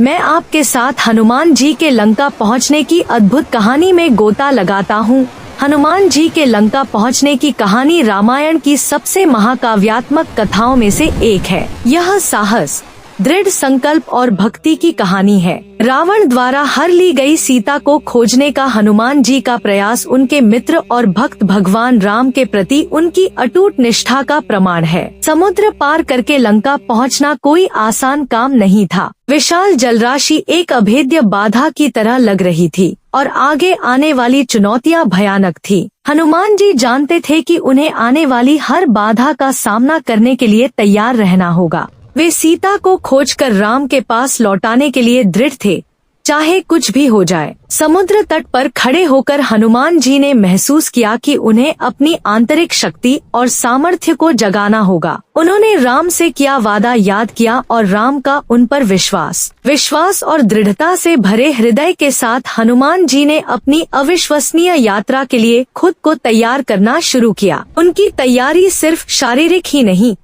मैं आपके साथ हनुमान जी के लंका पहुंचने की अद्भुत कहानी में गोता लगाता हूं। हनुमान जी के लंका पहुंचने की कहानी रामायण की सबसे महाकाव्यात्मक कथाओं में से एक है। यह साहस, दृढ़ संकल्प और भक्ति की कहानी है। रावण द्वारा हर ली गई सीता को खोजने का हनुमान जी का प्रयास उनके मित्र और भक्त भगवान राम के प्रति उनकी अटूट निष्ठा का प्रमाण है। समुद्र पार करके लंका पहुंचना कोई आसान काम नहीं था। विशाल जलराशि एक अभेद्य बाधा की तरह लग रही थी और आगे आने वाली चुनौतियां भयानक थी। हनुमान जी जानते थे कि उन्हें आने वाली हर बाधा का सामना करने के लिए तैयार रहना होगा। वे सीता को खोजकर राम के पास लौटाने के लिए दृढ़ थे, चाहे कुछ भी हो जाए। समुद्र तट पर खड़े होकर हनुमान जी ने महसूस किया कि उन्हें अपनी आंतरिक शक्ति और सामर्थ्य को जगाना होगा। उन्होंने राम से किया वादा याद किया और राम का उन पर विश्वास और दृढ़ता से भरे हृदय के साथ हनुमान जी ने अपनी अविश्वसनीय यात्रा के लिए खुद को तैयार करना शुरू किया। उनकी तैयारी सिर्फ शारीरिक ही नहीं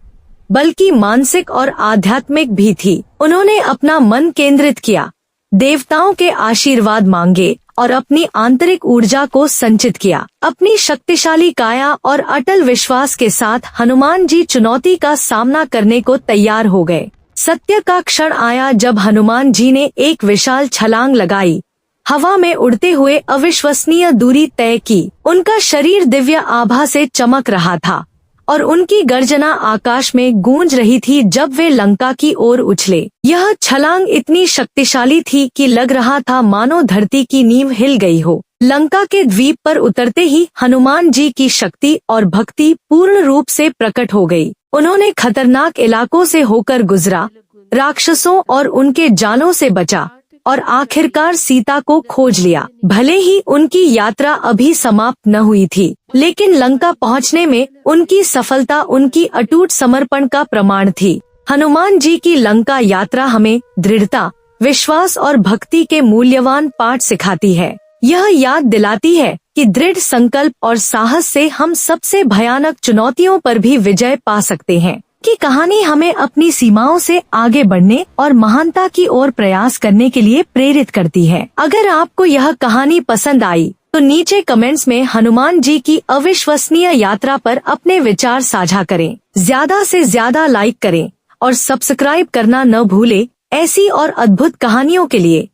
बल्कि मानसिक और आध्यात्मिक भी थी। उन्होंने अपना मन केंद्रित किया, देवताओं के आशीर्वाद मांगे और अपनी आंतरिक ऊर्जा को संचित किया। अपनी शक्तिशाली काया और अटल विश्वास के साथ हनुमान जी चुनौती का सामना करने को तैयार हो गए। सत्य का क्षण आया जब हनुमान जी ने एक विशाल छलांग लगाई, हवा में उड़ते हुए अविश्वसनीय दूरी तय की। उनका शरीर दिव्य आभा से चमक रहा था और उनकी गर्जना आकाश में गूंज रही थी जब वे लंका की ओर उछले। यह छलांग इतनी शक्तिशाली थी कि लग रहा था मानो धरती की नींव हिल गई हो। लंका के द्वीप पर उतरते ही हनुमान जी की शक्ति और भक्ति पूर्ण रूप से प्रकट हो गई। उन्होंने खतरनाक इलाकों से होकर गुजरा, राक्षसों और उनके जालों से बचा और आखिरकार सीता को खोज लिया। भले ही उनकी यात्रा अभी समाप्त न हुई थी, लेकिन लंका पहुंचने में उनकी सफलता उनकी अटूट समर्पण का प्रमाण थी। हनुमान जी की लंका यात्रा हमें दृढ़ता, विश्वास और भक्ति के मूल्यवान पाठ सिखाती है। यह याद दिलाती है कि दृढ़ संकल्प और साहस से हम सबसे भयानक चुनौतियों पर भी विजय पा सकते हैं। की कहानी हमें अपनी सीमाओं से आगे बढ़ने और महानता की ओर प्रयास करने के लिए प्रेरित करती है। अगर आपको यह कहानी पसंद आई तो नीचे कमेंट्स में हनुमान जी की अविश्वसनीय यात्रा पर अपने विचार साझा करें। ज्यादा से ज्यादा लाइक करें और सब्सक्राइब करना न भूलें ऐसी और अद्भुत कहानियों के लिए।